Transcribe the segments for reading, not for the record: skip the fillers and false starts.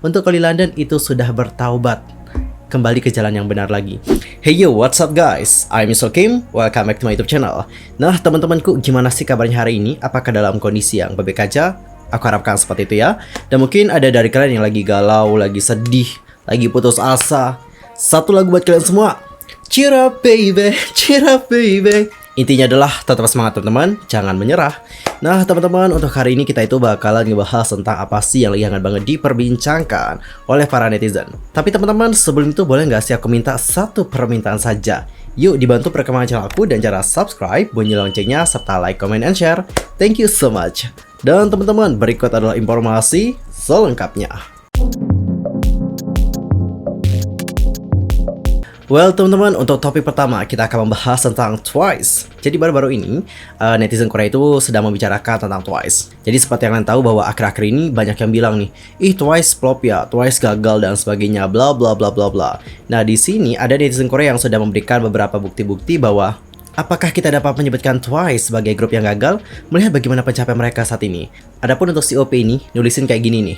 untuk Oli London itu sudah bertaubat kembali ke jalan yang benar lagi. Hey yo, what's up guys? I'm Mr. Kim, welcome back to my YouTube channel. Nah teman-temanku, gimana sih kabarnya hari ini? Apakah dalam kondisi yang baik aja? Aku harapkan seperti itu ya. Dan mungkin ada dari kalian yang lagi galau, lagi sedih, lagi putus asa. Satu lagu buat kalian semua. Cheer up baby, cheer up baby. Intinya adalah tetap semangat teman-teman, jangan menyerah. Nah teman-teman, untuk hari ini kita itu bakalan ngebahas tentang apa sih yang lagi hangat banget diperbincangkan oleh para netizen. Tapi teman-teman, sebelum itu boleh nggak sih aku minta satu permintaan saja? Yuk dibantu perkembangan channel aku dan cara subscribe, bunyi loncengnya, serta like, comment, and share. Thank you so much. Dan teman-teman, berikut adalah informasi selengkapnya. Well teman-teman, untuk topik pertama kita akan membahas tentang Twice. Jadi baru-baru ini netizen Korea itu sedang membicarakan tentang Twice. Jadi seperti yang kalian tahu bahwa akhir-akhir ini banyak yang bilang nih, ih Twice flop ya, Twice gagal dan sebagainya, bla bla bla bla bla. Nah di sini ada netizen Korea yang sudah memberikan beberapa bukti-bukti bahwa apakah kita dapat menyebutkan Twice sebagai grup yang gagal melihat bagaimana pencapaian mereka saat ini. Adapun untuk COP ini nulisin kayak gini nih,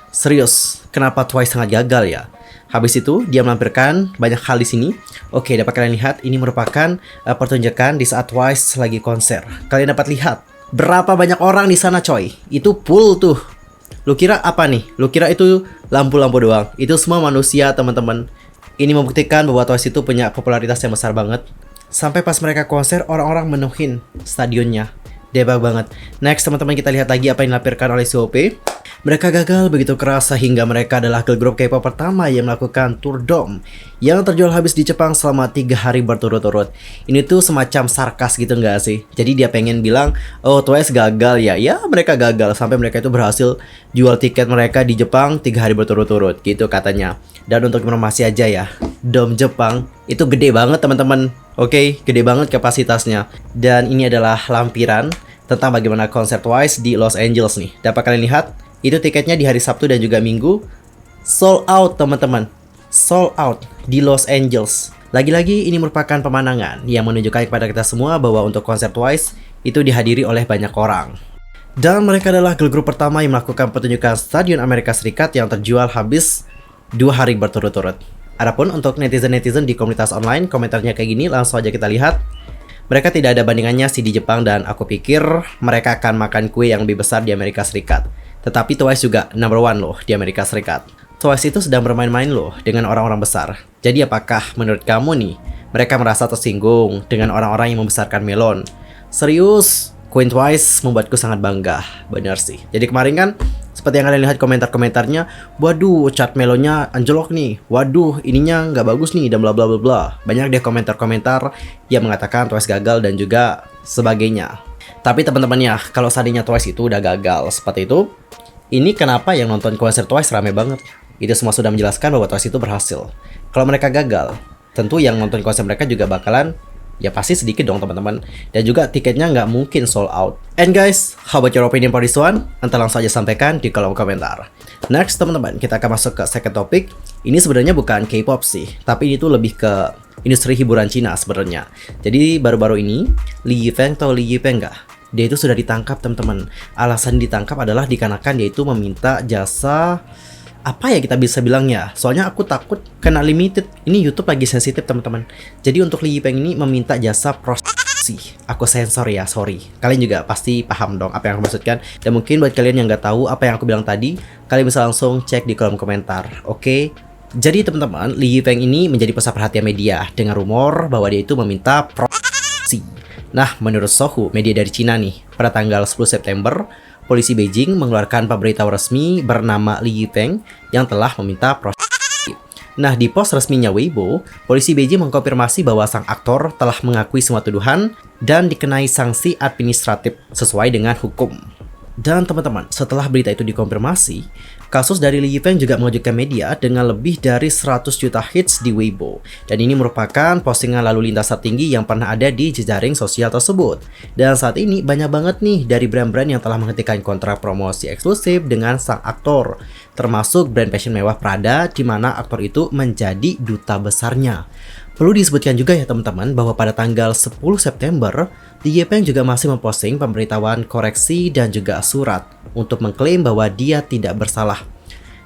serius, kenapa Twice sangat gagal ya? Habis itu dia melampirkan banyak hal di sini. Oke, dapat kalian lihat ini merupakan pertunjukan di saat Twice lagi konser. Kalian dapat lihat berapa banyak orang di sana coy. Itu full tuh. Lu kira apa nih? Lu kira itu lampu-lampu doang? Itu semua manusia teman-teman. Ini membuktikan bahwa Twice itu punya popularitas yang besar banget. Sampai pas mereka konser orang-orang menuhin stadionnya. Debak banget. Next teman-teman, kita lihat lagi apa yang dilampirkan oleh COP. Mereka gagal begitu keras sehingga mereka adalah girl group K-pop pertama yang melakukan tour dome yang terjual habis di Jepang selama 3 hari berturut-turut. Ini tuh semacam sarkas gitu nggak sih? Jadi dia pengen bilang, oh Twice gagal ya. Ya mereka gagal sampai mereka itu berhasil jual tiket mereka di Jepang 3 hari berturut-turut gitu katanya. Dan untuk informasi aja ya, dome Jepang itu gede banget teman-teman. Oke, gede banget kapasitasnya. Dan ini adalah lampiran tentang bagaimana konser Twice di Los Angeles nih. Dapat kalian lihat? Itu tiketnya di hari Sabtu dan juga Minggu sold out teman-teman. Sold out di Los Angeles. Lagi-lagi ini merupakan pemandangan yang menunjukkan kepada kita semua bahwa untuk konser Twice itu dihadiri oleh banyak orang. Dan mereka adalah girl group pertama yang melakukan pertunjukan Stadion Amerika Serikat yang terjual habis 2 hari berturut-turut. Adapun untuk netizen-netizen di komunitas online, komentarnya kayak gini, langsung aja kita lihat. Mereka tidak ada bandingannya sih di Jepang dan aku pikir mereka akan makan kue yang lebih besar di Amerika Serikat. Tetapi Twice juga number one loh di Amerika Serikat. Twice itu sedang bermain-main loh dengan orang-orang besar. Jadi apakah menurut kamu nih, mereka merasa tersinggung dengan orang-orang yang membesarkan Melon? Serius, Queen Twice membuatku sangat bangga, benar sih. Jadi kemarin kan, seperti yang kalian lihat komentar-komentarnya, waduh chart Melonnya anjlok nih, waduh ininya nggak bagus nih, dan bla bla bla bla. Banyak deh komentar-komentar yang mengatakan Twice gagal dan juga sebagainya. Tapi teman-temannya, kalau seandainya Twice itu udah gagal seperti itu, ini kenapa yang nonton konser Twice rame banget? Itu semua sudah menjelaskan bahwa Twice itu berhasil. Kalau mereka gagal, tentu yang nonton konser mereka juga bakalan, ya pasti sedikit dong teman-teman. Dan juga tiketnya nggak mungkin sold out. And guys, how about your opinion for this one? Nanti langsung aja sampaikan di kolom komentar. Next teman-teman, kita akan masuk ke second topic. Ini sebenarnya bukan K-pop sih, tapi ini tuh lebih ke industri hiburan Cina sebenarnya. Jadi baru-baru ini, Li Yifeng atau Li Yifeng nggak? Dia itu sudah ditangkap teman-teman. Alasan ditangkap adalah dikarenakan dia itu meminta jasa, apa ya kita bisa bilangnya? Soalnya aku takut kena limited. Ini YouTube lagi sensitif teman-teman. Jadi untuk Li Yifeng ini meminta jasa prostitusi. Aku sensor ya, sorry. Kalian juga pasti paham dong apa yang aku maksudkan. Dan mungkin buat kalian yang nggak tahu apa yang aku bilang tadi, kalian bisa langsung cek di kolom komentar. Oke? Jadi teman-teman, Li Yifeng ini menjadi pusat perhatian media dengan rumor bahwa dia itu meminta prostitusi. Nah, menurut Sohu, media dari Cina nih, pada tanggal 10 September, polisi Beijing mengeluarkan pemberitahuan resmi bernama Li Yifeng yang telah meminta prostitusi. Nah, di post resminya Weibo, polisi Beijing mengkonfirmasi bahwa sang aktor telah mengakui semua tuduhan dan dikenai sanksi administratif sesuai dengan hukum. Dan teman-teman, setelah berita itu dikonfirmasi, kasus dari Li Yifeng juga mengejutkan media dengan lebih dari 100 juta hits di Weibo. Dan ini merupakan postingan lalu lintas tertinggi yang pernah ada di jejaring sosial tersebut. Dan saat ini banyak banget nih dari brand-brand yang telah menghentikan kontrak promosi eksklusif dengan sang aktor. Termasuk brand fashion mewah Prada, di mana aktor itu menjadi duta besarnya. Perlu disebutkan juga ya teman-teman bahwa pada tanggal 10 September, Li Yifeng juga masih memposting pemberitahuan koreksi dan juga surat untuk mengklaim bahwa dia tidak bersalah.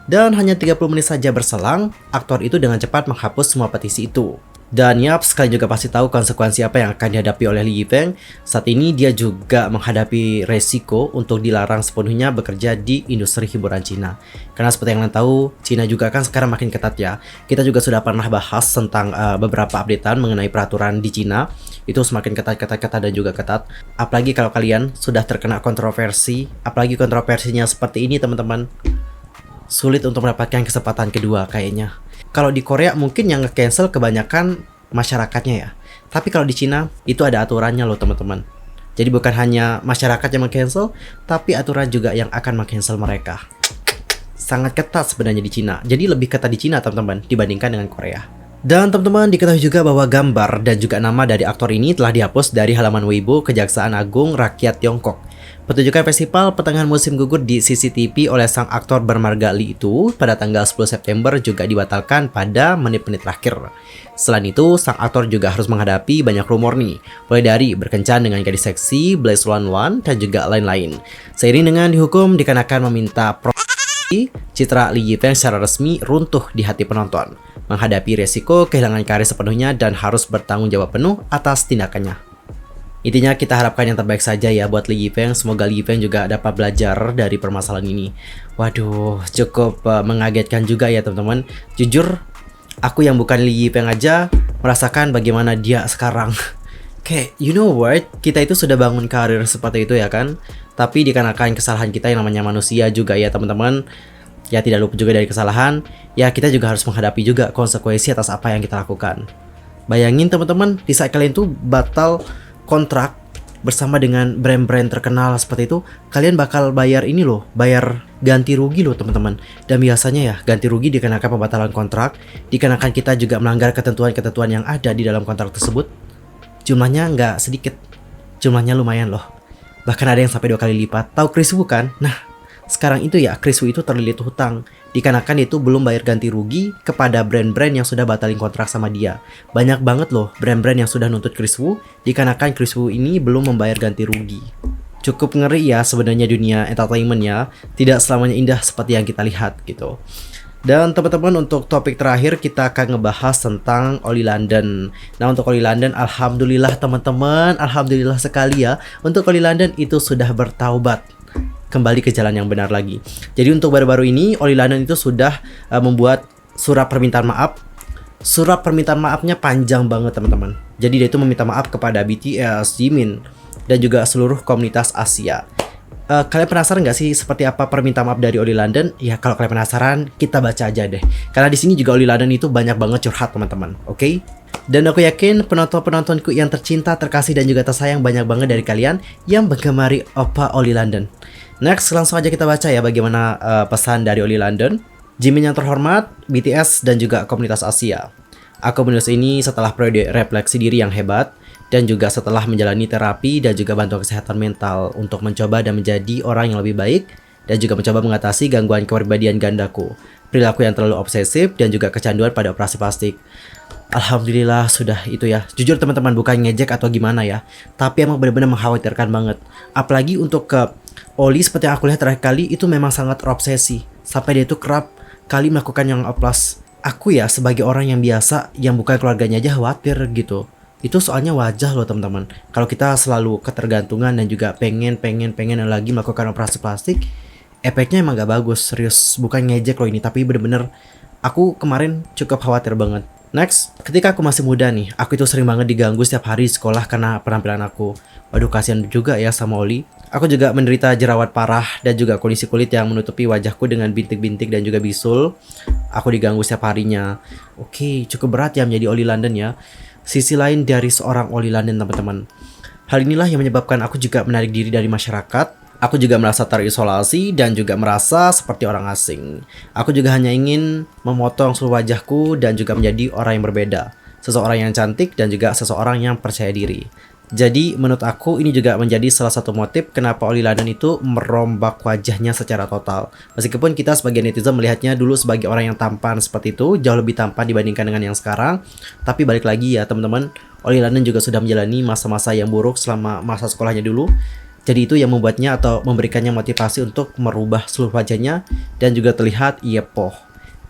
Dan hanya 30 menit saja berselang, aktor itu dengan cepat menghapus semua petisi itu. Dan yaps, kalian juga pasti tahu konsekuensi apa yang akan dihadapi oleh Li Yifeng. Saat ini dia juga menghadapi resiko untuk dilarang sepenuhnya bekerja di industri hiburan Cina. Karena seperti yang kalian tahu, Cina juga kan sekarang makin ketat ya. Kita juga sudah pernah bahas tentang beberapa updatean mengenai peraturan di Cina. Itu semakin ketat dan juga ketat. Apalagi kalau kalian sudah terkena kontroversi, apalagi kontroversinya seperti ini teman-teman. Sulit untuk mendapatkan kesempatan kedua kayaknya. Kalau di Korea mungkin yang nge-cancel kebanyakan masyarakatnya ya. Tapi kalau di Cina itu ada aturannya loh teman-teman. Jadi bukan hanya masyarakat yang meng-cancel, tapi aturan juga yang akan meng-cancel mereka. Sangat ketat sebenarnya di Cina. Jadi lebih ketat di Cina teman-teman dibandingkan dengan Korea. Dan teman-teman diketahui juga bahwa gambar dan juga nama dari aktor ini telah dihapus dari halaman Weibo Kejaksaan Agung Rakyat Tiongkok. Pertunjukan festival pertengahan musim gugur di CCTV oleh sang aktor bermarga Li itu pada tanggal 10 September juga dibatalkan pada menit-menit terakhir. Selain itu, sang aktor juga harus menghadapi banyak rumor nih, mulai dari berkencan dengan gadis seksi, Blaze Wan dan juga lain-lain. Seiring dengan dihukum dikarenakan meminta citra Li Yifeng secara resmi runtuh di hati penonton, menghadapi resiko kehilangan karir sepenuhnya dan harus bertanggung jawab penuh atas tindakannya. Intinya kita harapkan yang terbaik saja ya buat Li Yifeng. Semoga Li Yifeng juga dapat belajar dari permasalahan ini. Waduh, cukup mengagetkan juga ya teman-teman. Jujur, aku yang bukan Li Yifeng aja merasakan bagaimana dia sekarang. Kayak, you know what? Kita itu sudah bangun karir seperti itu ya kan? Tapi dikarenakan kesalahan kita yang namanya manusia juga ya teman-teman. Ya tidak lupa juga dari kesalahan. Ya kita juga harus menghadapi juga konsekuensi atas apa yang kita lakukan. Bayangin teman-teman, di saat kalian tuh batal kontrak bersama dengan brand-brand terkenal seperti itu, kalian bakal bayar ini loh, bayar ganti rugi loh teman-teman. Dan biasanya ya ganti rugi dikenakan pembatalan kontrak, dikenakan kita juga melanggar ketentuan-ketentuan yang ada di dalam kontrak tersebut. Jumlahnya nggak sedikit, jumlahnya lumayan loh. Bahkan ada yang sampai 2 kali lipat. Tahu Kriswu kan? Nah, sekarang itu ya Kriswu itu terlilit hutang, dikarenakan itu belum bayar ganti rugi kepada brand-brand yang sudah batalin kontrak sama dia. Banyak banget loh brand-brand yang sudah nuntut Kriswu, dikarenakan Kriswu ini belum membayar ganti rugi. Cukup ngeri ya sebenarnya dunia entertainment ya, tidak selamanya indah seperti yang kita lihat gitu. Dan teman-teman untuk topik terakhir kita akan ngebahas tentang Oli London. Nah untuk Oli London alhamdulillah teman-teman, alhamdulillah sekali ya. Untuk Oli London itu sudah bertaubat, kembali ke jalan yang benar lagi. Jadi untuk baru-baru ini Oli London itu sudah membuat surat permintaan maaf. Surat permintaan maafnya panjang banget teman-teman. Jadi dia itu meminta maaf kepada BTS, Jimin, dan juga seluruh komunitas Asia. Kalian penasaran nggak sih seperti apa permintaan maaf dari Oli London? Ya kalau kalian penasaran kita baca aja deh. Karena di sini juga Oli London itu banyak banget curhat teman-teman. Oke? Dan aku yakin penonton-penontonku yang tercinta, terkasih dan juga tersayang banyak banget dari kalian yang menggemari Oppa Oli London. Next, langsung aja kita baca ya bagaimana pesan dari Oli London. Jimin yang terhormat, BTS dan juga komunitas Asia. Aku menulis ini setelah periode refleksi diri yang hebat dan juga setelah menjalani terapi dan juga bantuan kesehatan mental untuk mencoba dan menjadi orang yang lebih baik dan juga mencoba mengatasi gangguan kepribadian gandaku, perilaku yang terlalu obsesif dan juga kecanduan pada operasi plastik. Alhamdulillah sudah itu ya. Jujur teman-teman bukan ngejek atau gimana ya, tapi emang benar-benar mengkhawatirkan banget. Apalagi untuk ke Oli seperti yang aku lihat terakhir kali itu memang sangat terobsesi sampai dia itu kerap kali melakukan yang oplas. Aku ya sebagai orang yang biasa yang bukan keluarganya aja khawatir gitu. Itu soalnya wajah loh teman-teman. Kalau kita selalu ketergantungan dan juga pengen lagi melakukan operasi plastik, efeknya emang gak bagus. Serius, bukan ngejek loh ini, tapi bener-bener aku kemarin cukup khawatir banget. Next, ketika aku masih muda nih, aku itu sering banget diganggu setiap hari di sekolah karena penampilan aku. Waduh kasihan juga ya sama Oli. Aku juga menderita jerawat parah dan juga kondisi kulit yang menutupi wajahku dengan bintik-bintik dan juga bisul. Aku diganggu setiap harinya. Oke, cukup berat ya menjadi Oli London ya. Sisi lain dari seorang Oli London teman-teman. Hal inilah yang menyebabkan aku juga menarik diri dari masyarakat. Aku juga merasa terisolasi dan juga merasa seperti orang asing. Aku juga hanya ingin memotong seluruh wajahku dan juga menjadi orang yang berbeda. Seseorang yang cantik dan juga seseorang yang percaya diri. Jadi menurut aku ini juga menjadi salah satu motif kenapa Oli London itu merombak wajahnya secara total. Meskipun kita sebagai netizen melihatnya dulu sebagai orang yang tampan seperti itu, jauh lebih tampan dibandingkan dengan yang sekarang. Tapi balik lagi ya teman-teman, Oli London juga sudah menjalani masa-masa yang buruk selama masa sekolahnya dulu. Jadi itu yang membuatnya atau memberikannya motivasi untuk merubah seluruh wajahnya dan juga terlihat yepoh.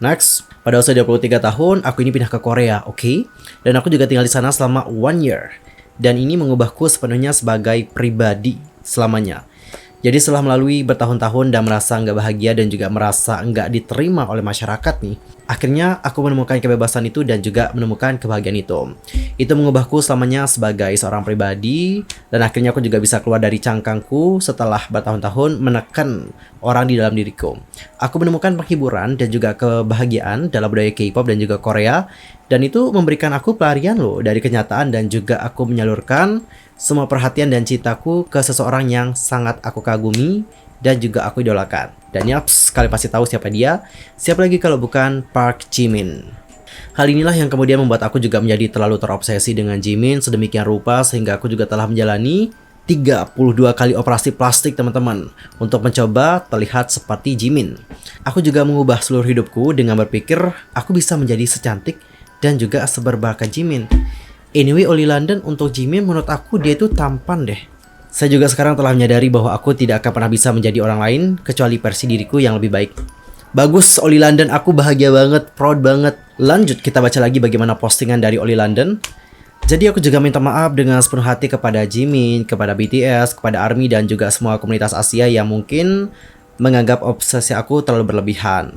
Next, pada usia 23 tahun, aku ini pindah ke Korea, oke? Dan aku juga tinggal di sana selama 1 year. Dan ini mengubahku sepenuhnya sebagai pribadi selamanya. Jadi setelah melalui bertahun-tahun dan merasa nggak bahagia dan juga merasa nggak diterima oleh masyarakat nih, akhirnya aku menemukan kebebasan itu dan juga menemukan kebahagiaan itu. Itu mengubahku selamanya sebagai seorang pribadi dan akhirnya aku juga bisa keluar dari cangkangku setelah bertahun-tahun menekan orang di dalam diriku. Aku menemukan penghiburan dan juga kebahagiaan dalam budaya K-pop dan juga Korea, dan itu memberikan aku pelarian loh dari kenyataan dan juga aku menyalurkan semua perhatian dan cintaku ke seseorang yang sangat aku kagumi dan juga aku idolakan. Dan yaps, kalian pasti tahu siapa dia. Siapa lagi kalau bukan Park Jimin. Hal inilah yang kemudian membuat aku juga menjadi terlalu terobsesi dengan Jimin sedemikian rupa sehingga aku juga telah menjalani 32 kali operasi plastik teman-teman untuk mencoba terlihat seperti Jimin. Aku juga mengubah seluruh hidupku dengan berpikir aku bisa menjadi secantik dan juga seberbakat Jimin. Anyway, Oli London untuk Jimin menurut aku dia itu tampan deh. Saya juga sekarang telah menyadari bahwa aku tidak akan pernah bisa menjadi orang lain kecuali versi diriku yang lebih baik. Bagus Oli London, aku bahagia banget, proud banget. Lanjut kita baca lagi bagaimana postingan dari Oli London. Jadi aku juga minta maaf dengan sepenuh hati kepada Jimin, kepada BTS, kepada ARMY dan juga semua komunitas Asia yang mungkin menganggap obsesi aku terlalu berlebihan.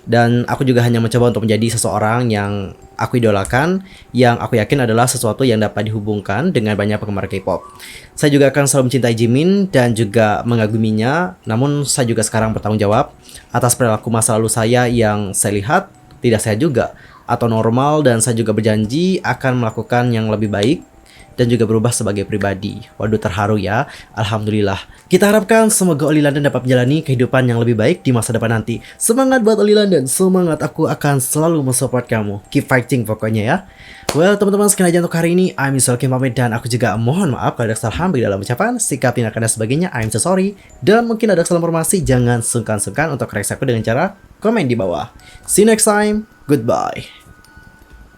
Dan aku juga hanya mencoba untuk menjadi seseorang yang aku idolakan, yang aku yakin adalah sesuatu yang dapat dihubungkan dengan banyak penggemar K-pop. Saya juga akan selalu mencintai Jimin dan juga mengaguminya, namun saya juga sekarang bertanggung jawab atas perilaku masa lalu saya yang saya lihat tidak sehat juga atau normal, dan saya juga berjanji akan melakukan yang lebih baik dan juga berubah sebagai pribadi. Waduh, terharu ya. Alhamdulillah. Kita harapkan semoga Oli London dapat menjalani kehidupan yang lebih baik di masa depan nanti. Semangat buat Oli London. Semangat, aku akan selalu mensupport kamu. Keep fighting pokoknya ya. Well, teman-teman, sekian aja untuk hari ini. I'm Yusuf Kim pamit dan aku juga mohon maaf kalau ada kesalahan dalam ucapan, sikap, tindakan dan sebagainya. I'm so sorry. Dan mungkin ada kesalahan informasi, jangan sungkan-sungkan untuk koreksi aku dengan cara komen di bawah. See you next time. Goodbye.